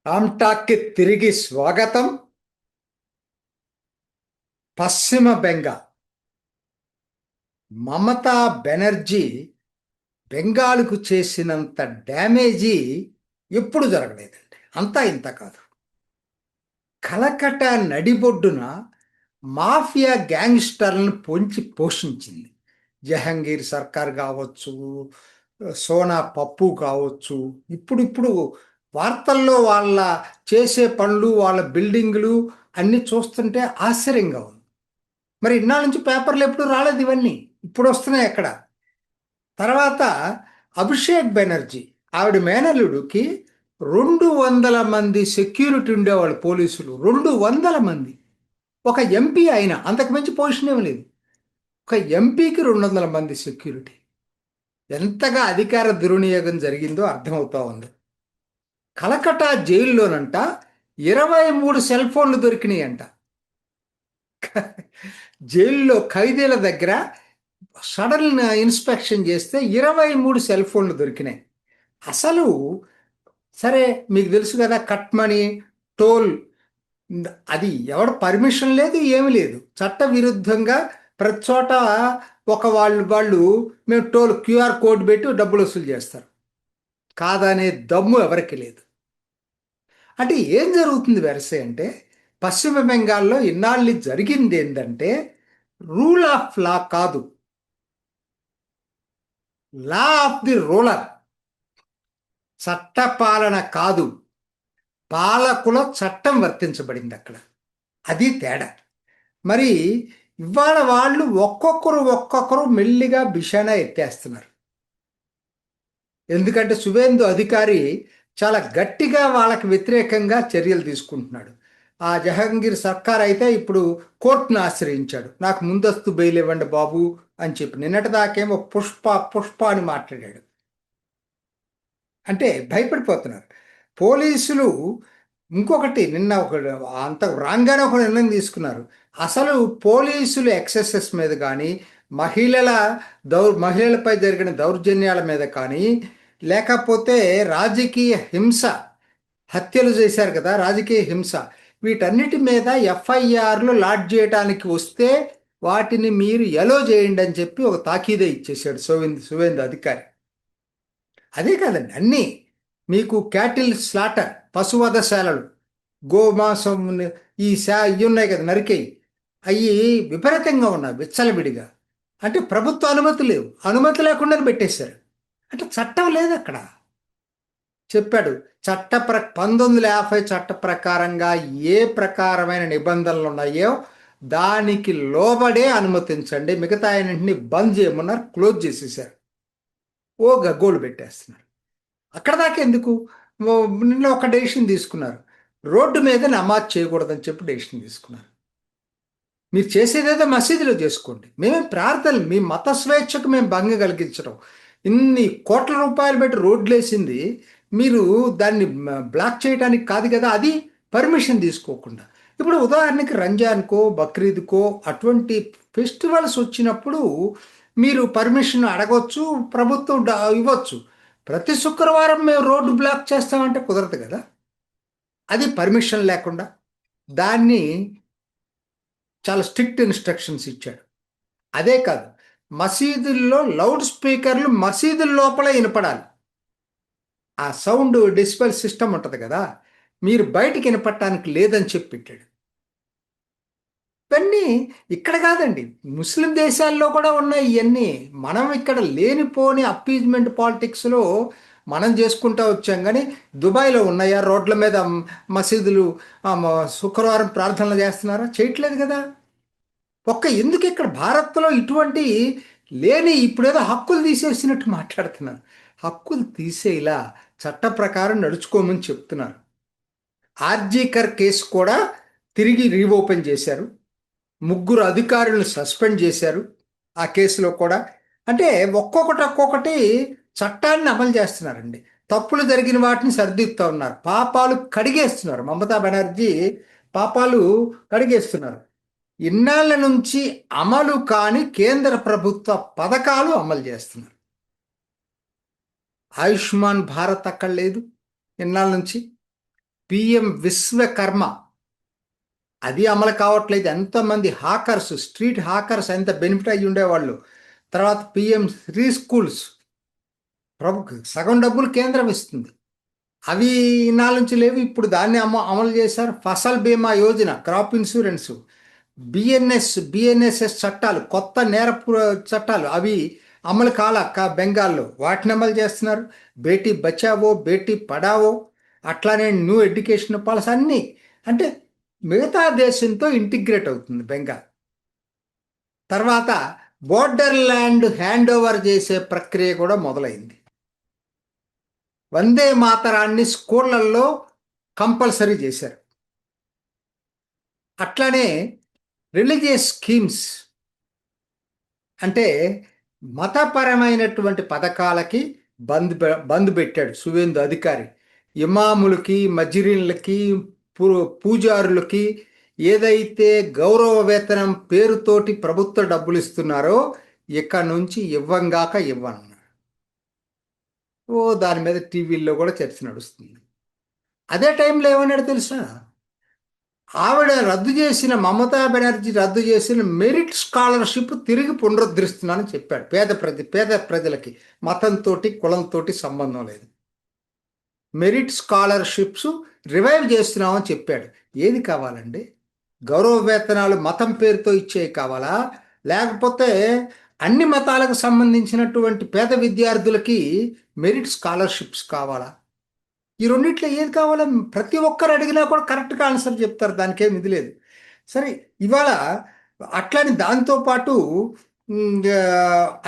రామ్టాక్కి తిరిగి స్వాగతం. పశ్చిమ బెంగాల్ మమతా బెనర్జీ బెంగాల్కు చేసినంత డ్యామేజీ ఎప్పుడు జరగలేదండి. అంతా ఇంత కాదు. కలకటా నడిబొడ్డున మాఫియా గ్యాంగ్స్టర్లను పొంచి పోషించింది. జహంగీర్ సర్కార్ కావచ్చు, సోనా పప్పు కావచ్చు. ఇప్పుడు వార్తల్లో వాళ్ళ చేసే పనులు, వాళ్ళ బిల్డింగులు అన్నీ చూస్తుంటే ఆశ్చర్యంగా ఉంది. మరి ఇన్నాళ్ళ నుంచి పేపర్లు ఎప్పుడు రాలేదు ఇవన్నీ, ఇప్పుడు వస్తున్నాయి ఎక్కడ. తర్వాత అభిషేక్ బెనర్జీ ఆవిడ మేనల్లుడికి 200 మంది సెక్యూరిటీ ఉండేవాళ్ళు, పోలీసులు 200 మంది. ఒక ఎంపీ అయినా అంతకు మించి పొజిషన్ ఏమి లేదు. ఒక ఎంపీకి 200 మంది సెక్యూరిటీ. ఎంతగా అధికార దుర్వినియోగం జరిగిందో అర్థమవుతా ఉంది. కలకటా జైల్లోనంట 23 సెల్ ఫోన్లు దొరికినాయి అంట. జైల్లో ఖైదీల దగ్గర సడన్ ఇన్స్పెక్షన్ చేస్తే 23 సెల్ ఫోన్లు దొరికినాయి. అసలు సరే, మీకు తెలుసు కదా, కట్ మనీ, టోల్, అది ఎవడు పర్మిషన్ లేదు, ఏమి లేదు. చట్ట విరుద్ధంగా ప్రతి చోట వాళ్ళు మేము టోల్ క్యూఆర్ కోడ్ పెట్టి డబ్బులు వసూలు చేస్తారు. కాదనే దమ్ము ఎవరికి లేదు. అంటే ఏం జరుగుతుంది వెరసే అంటే, పశ్చిమ బెంగాల్లో ఇన్నాళ్ళు జరిగింది ఏంటంటే, రూల్ ఆఫ్ లా కాదు, లా ఆఫ్ ది రూలర్. చట్టపాలన కాదు, పాలకుల చట్టం వర్తించబడింది అక్కడ. అది తేడా. మరి ఇవాళ వాళ్ళు ఒక్కొక్కరు మెల్లిగా బిషానా ఎత్తేస్తున్నారు. ఎందుకంటే సువేందు అధికారి చాలా గట్టిగా వాళ్ళకి వ్యతిరేకంగా చర్యలు తీసుకుంటున్నాడు. ఆ జహంగీర్ సర్కార్ అయితే ఇప్పుడు కోర్టును ఆశ్రయించాడు. నాకు ముందస్తు బెయిల్ ఇవ్వండి బాబు అని చెప్పి. నిన్నటి దాకేమో పుష్ప పుష్ప అని మాట్లాడాడు. అంటే భయపడిపోతున్నారు పోలీసులు. ఇంకొకటి, నిన్న అంత రాగానే ఒక నిర్ణయం తీసుకున్నారు. అసలు పోలీసులు ఎక్సెసెస్ మీద కానీ, మహిళలపై జరిగిన దౌర్జన్యాల మీద కానీ, లేకపోతే రాజకీయ హింస, హత్యలు చేశారు కదా, రాజకీయ హింస, వీటన్నిటి మీద ఎఫ్ఐఆర్లు లాడ్జ్ చేయడానికి వస్తే వాటిని మీరు ఎలో చేయండి అని చెప్పి ఒక తాకీదే ఇచ్చేసాడు సువేందు అధికారి. అదే కాదండి, అన్నీ మీకు క్యాటిల్ స్లాటర్, పశువధశాలలు, గోమాంసం, ఇవి ఉన్నాయి కదా, నరికేయి, అవి విపరీతంగా ఉన్నాయి విచ్చలవిడిగా. అంటే ప్రభుత్వ అనుమతి లేవు, అనుమతి లేకుండా పెట్టేశారు. అంటే చట్టం లేదు అక్కడ. చెప్పాడు 1950 చట్ట ప్రకారంగా ఏ ప్రకారమైన నిబంధనలు ఉన్నాయో దానికి లోబడే అనుమతించండి, మిగతా అన్నింటినీ బంద్ చేయమన్నారు, క్లోజ్ చేసేసారు. ఓ గగ్గోలు పెట్టేస్తున్నారు. అక్కడ దాకా ఎందుకు, నిన్న ఒక డెసిషన్ తీసుకున్నారు, రోడ్డు మీద నమాజ్ చేయకూడదని చెప్పి డెసిషన్ తీసుకున్నారు. మీరు చేసేదేదో మసీదులో చేసుకోండి, మేమే ప్రార్థనలు, మీ మత స్వేచ్ఛకు మేము భంగం కలిగించడం. ఇన్ని కోట్ల రూపాయలు పెట్టి రోడ్లు వేసింది మీరు దాన్ని బ్లాక్ చేయడానికి కాదు కదా, అది పర్మిషన్ తీసుకోకుండా. ఇప్పుడు ఉదాహరణకి రంజాన్కో, బక్రీద్కో అటువంటి ఫెస్టివల్స్ వచ్చినప్పుడు మీరు పర్మిషన్ అడగవచ్చు, ప్రభుత్వం ఇవ్వచ్చు. ప్రతి శుక్రవారం మేము రోడ్డు బ్లాక్ చేస్తామంటే కుదరదు కదా, అది పర్మిషన్ లేకుండా. దాన్ని చాలా స్ట్రిక్ట్ ఇన్స్ట్రక్షన్స్ ఇచ్చాడు. అదే కాదు, మసీదుల్లో లౌడ్ స్పీకర్లు మసీదుల లోపల వినపడాలి. ఆ సౌండ్ డిస్పెల్ సిస్టమ్ ఉంటుంది కదా, మీరు బయటికి వినపడటానికి లేదని చెప్పి పెట్టాడు. ఇవన్నీ ఇక్కడ కాదండి, ముస్లిం దేశాల్లో కూడా ఉన్నాయి ఇవన్నీ. మనం ఇక్కడ లేనిపోని అప్పీజ్మెంట్ పాలిటిక్స్లో మనం చేసుకుంటూ వచ్చాం. కానీ దుబాయ్లో ఉన్నాయా రోడ్ల మీద మసీదులు శుక్రవారం ప్రార్థనలు చేస్తున్నారా? చేయట్లేదు కదా. ఎందుకు ఇక్కడ భారత్లో ఇటువంటి లేని, ఇప్పుడేదో హక్కులు తీసేసినట్టు మాట్లాడుతున్నారు. హక్కులు తీసేలా చట్ట ప్రకారం నడుచుకోమని చెప్తున్నారు. ఆర్జీకర్ కేసు కూడా తిరిగి రీఓపెన్ చేశారు. 3 అధికారులను సస్పెండ్ చేశారు ఆ కేసులో కూడా. అంటే ఒక్కొక్కటి చట్టాన్ని అమలు చేస్తున్నారండి. తప్పులు జరిగిన వాటిని సరిదిద్దుతూ ఉన్నారు, పాపాలు కడిగేస్తున్నారు. మమతా బెనర్జీ పాపాలు కడిగేస్తున్నారు. ఇన్నాళ్ళ నుంచి అమలు కాని కేంద్ర ప్రభుత్వ పథకాలు అమలు చేస్తున్నారు. ఆయుష్మాన్ భారత్ అక్కడ లేదు ఇన్నాళ్ళ నుంచి. పిఎం విశ్వకర్మ అది అమలు కావట్లేదు. ఎంతోమంది హాకర్స్, స్ట్రీట్ హాకర్స్ ఎంత బెనిఫిట్ అయ్యి ఉండేవాళ్ళు. తర్వాత పిఎం శ్రీ స్కూల్స్, సగం డబ్బులు కేంద్రం ఇస్తుంది. అవి ఇన్నాళ్ళ నుంచి లేవు, ఇప్పుడు దాన్ని అమలు చేశారు. ఫసల్ బీమా యోజన, క్రాప్ ఇన్సూరెన్స్, బిఎన్ఎస్ఎస్ చట్టాలు, కొత్త నేరపు చట్టాలు అవి అమలు బెంగాల్లో వాటిని అమలు చేస్తున్నారు. బేటీ బచావో బేటీ పడావో, అట్లానే న్యూ ఎడ్యుకేషన్ పాలసీ అన్నీ. అంటే మిగతా దేశంతో ఇంటిగ్రేట్ అవుతుంది బెంగాల్. తర్వాత బోర్డర్ ల్యాండ్ హ్యాండ్ ఓవర్ చేసే ప్రక్రియ కూడా మొదలైంది. వందే మాతరాన్ని స్కూళ్ళల్లో కంపల్సరీ చేశారు. అట్లానే రిలీజియస్ స్కీమ్స్ అంటే మతపరమైనటువంటి పథకాలకి బంద్ పెట్టాడు సువేందు అధికారి. ఇమాములకి, మజిరీన్లకి, పూజారులకి ఏదైతే గౌరవ వేతనం పేరుతోటి ప్రభుత్వ డబ్బులు ఇస్తున్నారో ఇక నుంచి ఇవ్వంగాక ఇవ్వను. దాని మీద టీవీల్లో కూడా చర్చ నడుస్తుంది. అదే టైంలో ఏమన్నాడు తెలుసా? ఆవిడ రద్దు చేసిన, మమతా బెనర్జీ రద్దు చేసిన మెరిట్ స్కాలర్షిప్ తిరిగి పునరుద్ధరిస్తున్నానని చెప్పాడు. పేద ప్రజలకి మతంతో కులంతో సంబంధం లేదు, మెరిట్ స్కాలర్షిప్స్ రివైవ్ చేస్తున్నామని చెప్పాడు. ఏది కావాలండి? గౌరవ వేతనాలు మతం పేరుతో ఇచ్చేవి కావాలా, లేకపోతే అన్ని మతాలకు సంబంధించినటువంటి పేద విద్యార్థులకి మెరిట్ స్కాలర్షిప్స్ కావాలా? ఈ రెండిట్లో ఏది కావాలో ప్రతి ఒక్కరు అడిగినా కూడా కరెక్ట్గా ఆన్సర్ చెప్తారు, దానికేం ఇది లేదు. సరే, ఇవాళ అట్లాని దాంతోపాటు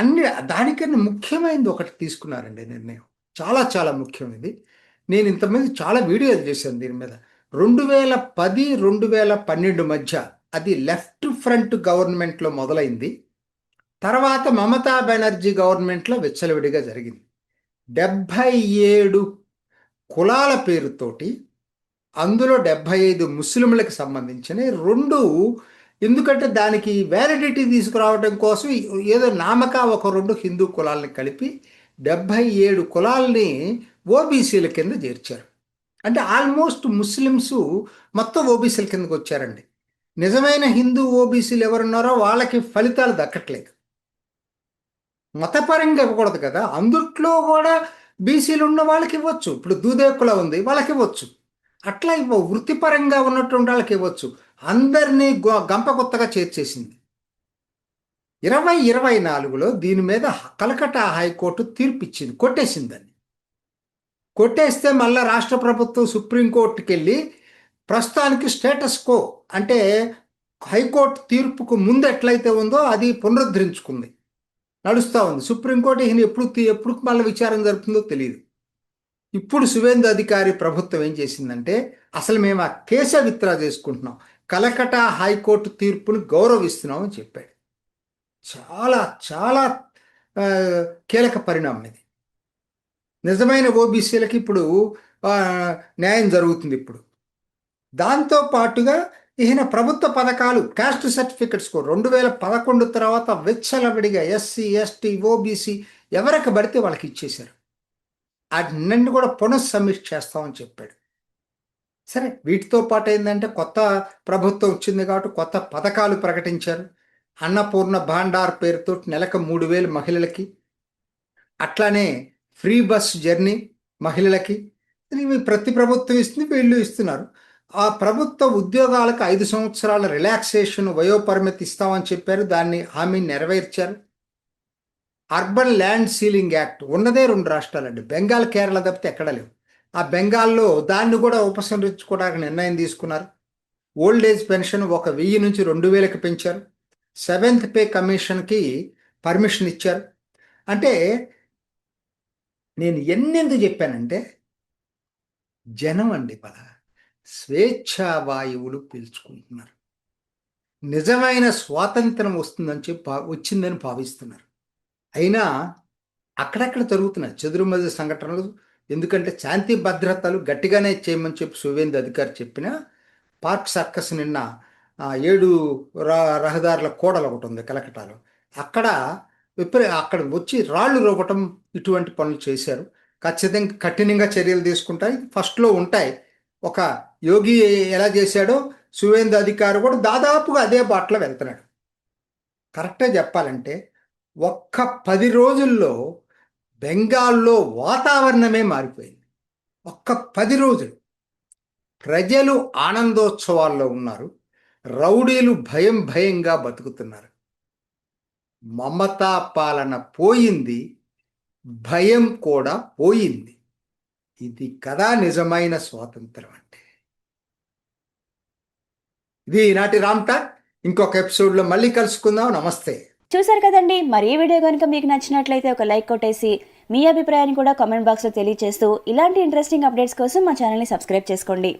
అన్ని దానికన్నా ముఖ్యమైనది ఒకటి తీసుకున్నారండి నిర్ణయం. చాలా చాలా ముఖ్యమైనది. నేను ఇంతమంది చాలా వీడియోలు చేశాను దీని మీద. 2010, 2012 మధ్య అది లెఫ్ట్ ఫ్రంట్ గవర్నమెంట్లో మొదలైంది. తర్వాత మమతా బెనర్జీ గవర్నమెంట్లో విచ్చలవిడిగా జరిగింది. 77 కులాల పేరుతోటి, అందులో 75 ముస్లింలకు సంబంధించిన 2, ఎందుకంటే దానికి వ్యాలిడిటీ తీసుకురావడం కోసం ఏదో నామక ఒక 2 హిందూ కులాలని కలిపి 77 కులాలని ఓబీసీల కింద చేర్చారు. అంటే ఆల్మోస్ట్ ముస్లిమ్స్ మొత్తం ఓబీసీల కిందకు వచ్చారండి. నిజమైన హిందూ ఓబీసీలు ఎవరున్నారో వాళ్ళకి ఫలితాలు దక్కట్లేదు. మతపరంగా ఇవ్వకూడదు కదా, అందుట్లో కూడా బీసీలు ఉన్న వాళ్ళకి ఇవ్వచ్చు. ఇప్పుడు దూదేకుల ఉంది, వాళ్ళకి ఇవ్వచ్చు. అట్లా వృత్తిపరంగా ఉన్నటువంటి వాళ్ళకి ఇవ్వచ్చు. అందరినీ గంప కొత్తగా చేర్చేసింది. 2024లో దీని మీద కలకట్టా హైకోర్టు తీర్పు ఇచ్చింది, కొట్టేసిందని. కొట్టేస్తే మళ్ళీ రాష్ట్ర ప్రభుత్వం సుప్రీంకోర్టుకి వెళ్ళి ప్రస్తుతానికి స్టేటస్ కో, అంటే హైకోర్టు తీర్పుకు ముందు ఎట్లయితే ఉందో అది పునరుద్ధరించుకుంది, నడుస్తూ ఉంది. సుప్రీంకోర్టు ఎప్పుడు మళ్ళీ విచారణ జరుగుతుందో తెలియదు. ఇప్పుడు సువేందు అధికారి ప్రభుత్వం ఏం చేసిందంటే, అసలు మేము ఆ కేసే విత్డ్రా చేసుకుంటున్నాం, కలకట్టా హైకోర్టు తీర్పును గౌరవిస్తున్నాం అని చెప్పాడు. చాలా చాలా కీలక పరిణామం ఇది. నిజమైన ఓబీసీలకి ఇప్పుడు న్యాయం జరుగుతుంది. ఇప్పుడు దాంతో పాటుగా ఈయన ప్రభుత్వ పథకాలు, క్యాస్ట్ సర్టిఫికెట్స్ కూడా 2011 తర్వాత విచ్చలవిడిగా ఎస్సీ, ఎస్టీ, ఓబీసీ ఎవరికి పడితే వాళ్ళకి ఇచ్చేశారు. అన్నింటిని కూడా పునఃసమీక్ష చేస్తామని చెప్పాడు. సరే, వీటితో పాటు ఏంటంటే కొత్త ప్రభుత్వం వచ్చింది కాబట్టి కొత్త పథకాలు ప్రకటించారు. అన్నపూర్ణ భాండార్ పేరుతో నెలకు 3,000 మహిళలకి, అట్లానే ఫ్రీ బస్ జర్నీ మహిళలకి, ఇవి ప్రతి ప్రభుత్వం ఇస్తుంది, వీళ్ళు ఇస్తున్నారు. ఆ ప్రభుత్వ ఉద్యోగాలకు 5 సంవత్సరాల రిలాక్సేషన్ వయోపరిమితి ఇస్తామని చెప్పారు, దాన్ని హామీని నెరవేర్చారు. అర్బన్ ల్యాండ్ సీలింగ్ యాక్ట్ ఉన్నదే 2 రాష్ట్రాలండి, బెంగాల్, కేరళ తప్పితే ఎక్కడ లేవు. ఆ బెంగాల్లో దాన్ని కూడా ఉపసంహరించుకోవడానికి నిర్ణయం తీసుకున్నారు. ఓల్డ్ ఏజ్ పెన్షన్ 1,000 నుంచి 2,000కి పెంచారు. 7th పే కమిషన్కి పర్మిషన్ ఇచ్చారు. అంటే నేను ఎందుకు చెప్పానంటే, జనం అండి స్వేచ్ఛా వాయువులు పీల్చుకుంటున్నారు. నిజమైన స్వాతంత్రం వచ్చిందని భావిస్తున్నారు. అయినా అక్కడక్కడ జరుగుతున్నాయి చెదురుమదురు సంఘటనలు. ఎందుకంటే శాంతి భద్రతలు గట్టిగానే చేయమని చెప్పి సువేందు అధికారి చెప్పిన పార్క్ సర్కస్ నిన్న 7 రహదారుల కూడలు ఒకటి ఉంది కలకటాలో, అక్కడ వచ్చి రాళ్ళు రువ్వటం ఇటువంటి పనులు చేశారు. ఖచ్చితంగా కఠినంగా చర్యలు తీసుకుంటాయి, ఫస్ట్లో ఉంటాయి. ఒక యోగి ఎలా చేశాడో సువేందు అధికారి కూడా దాదాపుగా అదే బాటలో వెళ్తున్నాడు. కరెక్ట్గా చెప్పాలంటే ఒక్క 10 రోజుల్లో బెంగాల్లో వాతావరణమే మారిపోయింది. ఒక్క 10 రోజులు ప్రజలు ఆనందోత్సవాల్లో ఉన్నారు. రౌడీలు భయం భయంగా బతుకుతున్నారు. మమతా పాలన పోయింది, భయం కూడా పోయింది. ఇది కదా నిజమైన స్వాతంత్రం అంటే. ఇది ఈనాటి రామ్ టాక్. ఇంకొక ఎపిసోడ్లో మళ్ళీ కలుసుకుందాం. నమస్తే. చూసారు కదండి. మరి ఈ వీడియో కనుక మీకు నచ్చినట్లయితే ఒక లైక్ కొట్టేసి మీ అభిప్రాయాన్ని కూడా కామెంట్ బాక్స్లో తెలియజేస్తూ ఇలాంటి ఇంట్రెస్టింగ్ అప్డేట్స్ కోసం మా ఛానల్ని సబ్స్క్రైబ్ చేసుకోండి.